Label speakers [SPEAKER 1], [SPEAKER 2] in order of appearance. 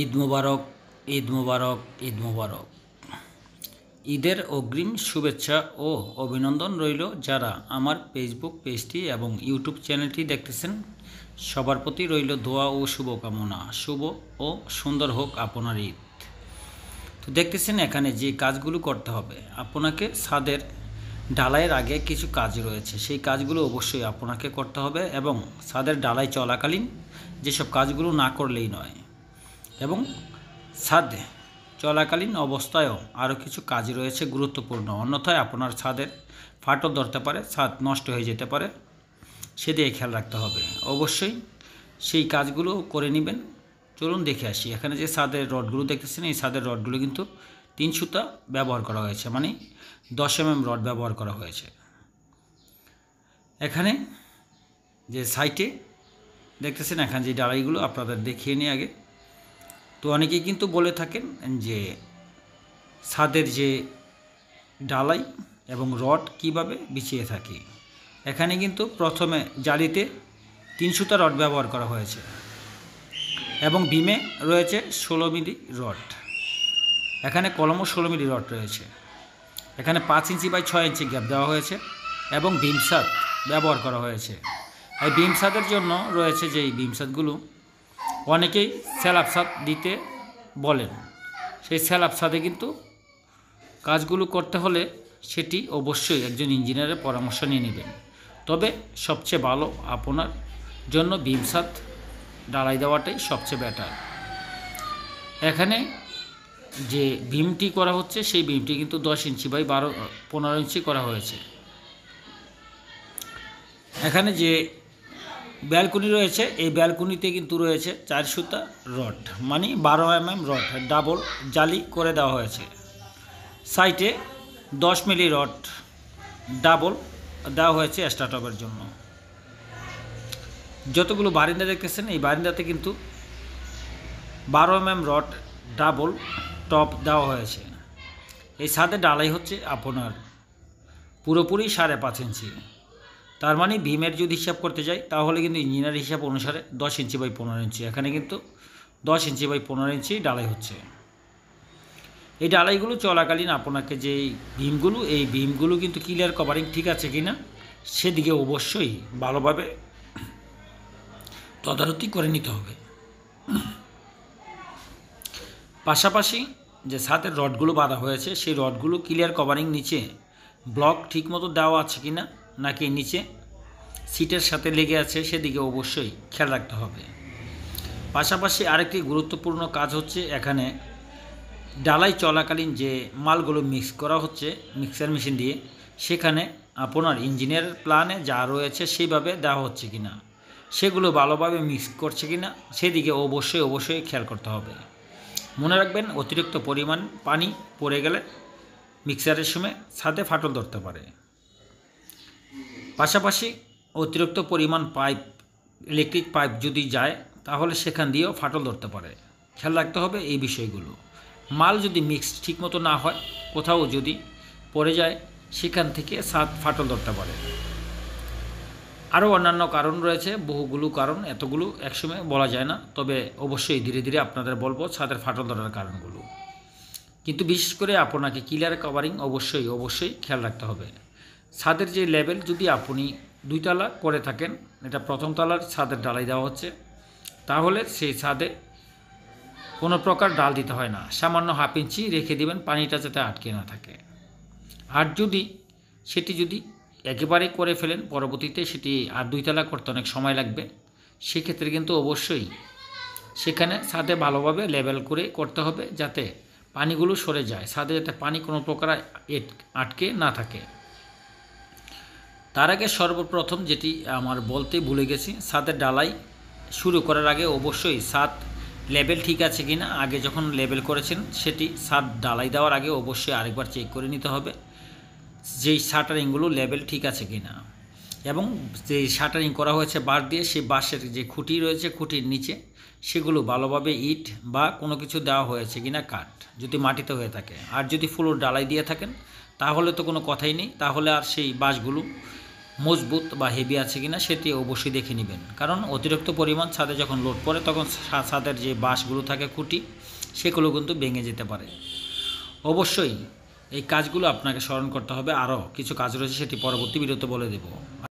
[SPEAKER 1] ঈদ মুবারক, ঈদ মুবারক, ঈদ মুবারক। ঈদের অগ্রিম শুভেচ্ছা ও অভিনন্দন রইল যারা আমার ফেসবুক পেজটি এবং ইউটিউব চ্যানেলটি দেখতেছেন। সবার প্রতি রইল দোয়া ও শুভকামনা। শুভ ও সুন্দর হোক আপনার ঈদ। তো দেখতেছেন এখানে যে কাজগুলো করতে হবে, আপনাকে ছাদের ঢালাইয়ের আগে কিছু কাজ রয়েছে, সেই কাজগুলো অবশ্যই আপনাকে করতে হবে এবং ছাদের ঢালাই চলাকালীন যেসব কাজগুলো না করলেই নয়, এবং ছাদ চলাকালীন অবস্থায়ও আরও কিছু কাজ রয়েছে গুরুত্বপূর্ণ, অন্যথায় আপনার ছাদের ফাটল ধরতে পারে, ছাদ নষ্ট হয়ে যেতে পারে, সেদিকে খেয়াল রাখতে হবে। অবশ্যই সেই কাজগুলো করে নেবেন। চলুন দেখে আসি। এখানে যে ছাদের রডগুলো দেখতেছেন, এই ছাদের রডগুলো কিন্তু 3 সুতা ব্যবহার করা হয়েছে, মানে 10 mm রড ব্যবহার করা হয়েছে। এখানে যে সাইটে দেখতেছেন, এখানে যে ডালাইগুলো আপনাদের দেখিয়ে নিই আগে। তো অনেকেই কিন্তু বলে থাকেন যে ছাদের যে ডালাই এবং রড কিভাবে বিছিয়ে থাকি। এখানে কিন্তু প্রথমে জালিতে 3 সুতা রড ব্যবহার করা হয়েছে এবং বিমে রয়েছে 16 মিলি রড। এখানে কলমও 16 মিলি রড রয়েছে। এখানে 5 ইঞ্চি বাই 6 ইঞ্চি গ্যাপ দেওয়া হয়েছে এবং বিমসাদ ব্যবহার করা হয়েছে। এই বিমসাদের জন্য রয়েছে যে এই বিমসাদগুলো অনেকেই স্যালাপ ছাদ দিতে বলেন। সেই স্যালাপ ছাদে কিন্তু কাজগুলো করতে হলে সেটি অবশ্যই একজন ইঞ্জিনিয়ারের পরামর্শ নিয়ে নেবেন। তবে সবচেয়ে ভালো আপনার জন্য বিমসাদ ঢালাই দেওয়াটাই সবচেয়ে বেটার। এখানে যে বিমটি করা হচ্ছে, সেই বিমটি কিন্তু 10 ইঞ্চি বাই 15 ইঞ্চি করা হয়েছে। এখানে যে ব্যালকনি রয়েছে, এই ব্যালকনিতে কিন্তু রয়েছে 4 সুতা রড, মানে 12 mm রড ডাবল জালি করে দেওয়া হয়েছে। সাইটে 10 মিলি রড ডাবল দেওয়া হয়েছে স্টার্টআপের জন্য। যতগুলো বারিন্দা দেখতেছেন, এই বারিন্দাতে কিন্তু 12 mm রড ডাবল টপ দেওয়া হয়েছে। এই ছাদে ডালাই হচ্ছে আপনার পুরোপুরি 5.5 ইঞ্চি। তার মানে ভীমের যদি হিসাব করতে যাই তাহলে কিন্তু ইঞ্জিনিয়ার হিসাব অনুসারে 10 ইঞ্চি বাই 15 ইঞ্চি। এখানে কিন্তু 10 ইঞ্চি বাই 15 ইঞ্চি ডালাই হচ্ছে। এই ডালাইগুলো চলাকালীন আপনাকে যে ভীমগুলো, এই ভীমগুলো কিন্তু ক্লিয়ার কভারিং ঠিক আছে কি না সেদিকে অবশ্যই ভালোভাবে তদারকি করে নিতে হবে। পাশাপাশি যে ছাদের রডগুলো বাঁধা হয়েছে, সেই রডগুলো ক্লিয়ার কভারিং নিচে ব্লক ঠিকমতো দেওয়া আছে কি না, নাকি নিচে সিটের সাথে লেগে আছে, সেদিকে অবশ্যই খেয়াল রাখতে হবে। পাশাপাশি আরেকটি গুরুত্বপূর্ণ কাজ হচ্ছে, এখানে ডালাই চলাকালীন যে মালগুলো মিক্স করা হচ্ছে মিক্সার মেশিন দিয়ে, সেখানে আপনার ইঞ্জিনিয়ারের প্ল্যানে যা রয়েছে সেইভাবে দেওয়া হচ্ছে কি না, সেগুলো ভালোভাবে মিক্স করছে কি না সেদিকে অবশ্যই খেয়াল করতে হবে। মনে রাখবেন, অতিরিক্ত পরিমাণ পানি পড়ে গেলে মিক্সারের সময় ছাদে ফাটল ধরতে পারে। পাশাপাশি অতিরিক্ত পরিমাণ পাইপ, ইলেকট্রিক পাইপ যদি যায় তাহলে সেখান দিয়েও ফাটল ধরতে পারে। খেয়াল রাখতে হবে এই বিষয়গুলো। মাল যদি মিক্স ঠিকমতো না হয়, কোথাও যদি পড়ে যায়, সেখান থেকে ছাদ ফাটল ধরতে পারে। আরও অন্যান্য কারণ রয়েছে, বহুগুলো কারণ, এতগুলো একসময় বলা যায় না। তবে অবশ্যই ধীরে ধীরে আপনাদের বলবো ছাদের ফাটল ধরার কারণগুলো। কিন্তু বিশেষ করে আপনাকে ক্লিয়ার কভারিং অবশ্যই খেয়াল রাখতে হবে। ছাদের যে লেভেল যদি আপনি 2 তলা করে থাকেন, এটা প্রথম তলার ছাদের ঢালাই দেওয়া হচ্ছে, তাহলে সেই ছাদে কোনো প্রকার ডাল দিতে হয় না, সামান্য 1/2 ইঞ্চি রেখে দিবেন, পানিটা যাতে আটকে না থাকে। আর যদি একেবারে করে ফেলেন, পরবর্তীতে সেটি আর 2 তলা করতে অনেক সময় লাগবে, সেক্ষেত্রে কিন্তু অবশ্যই সেখানে ছাদে ভালোভাবে লেভেল করে করতে হবে, যাতে পানিগুলো সরে যায়, ছাদে যাতে পানি কোনো প্রকার আটকে না থাকে। তার আগে সর্বপ্রথম যেটি আমার বলতে ভুলে গেছি, ছাদের ঢালাই শুরু করার আগে অবশ্যই ছাদ লেভেল ঠিক আছে কি না, আগে যখন লেভেল করেছেন সেটি ছাদ ঢালাই দেওয়ার আগে অবশ্যই আরেকবার চেক করে নিতে হবে যেই শাটারিংগুলো লেভেল ঠিক আছে কি না, এবং যে শাটারিং করা হয়েছে বাঁশ দিয়ে, সেই বাঁশের যে খুঁটি রয়েছে, খুঁটির নিচে সেগুলো ভালোভাবে ইট বা কোনো কিছু দেওয়া হয়েছে কি না, কাঠ যদি মাটিতে হয়ে থাকে। আর যদি ফ্লোর ঢালাই দিয়ে থাকেন তাহলে তো কোনো কথাই নেই, তাহলে আর সেই বাঁশগুলো মজবুত বা হেভি আছে কিনা সেটি অবশ্যই দেখে নেবেন, কারণ অতিরিক্ত পরিমাণ ছাদে যখন লোড পড়ে তখন ছাদের যে বাঁশগুলো থাকে খুঁটি সেগুলো কিন্তু ভেঙে যেতে পারে। অবশ্যই এই কাজগুলো আপনাকে স্মরণ করতে হবে। আরও কিছু কাজ রয়েছে, সেটি পরবর্তী ভিডিওতে বলে দেব।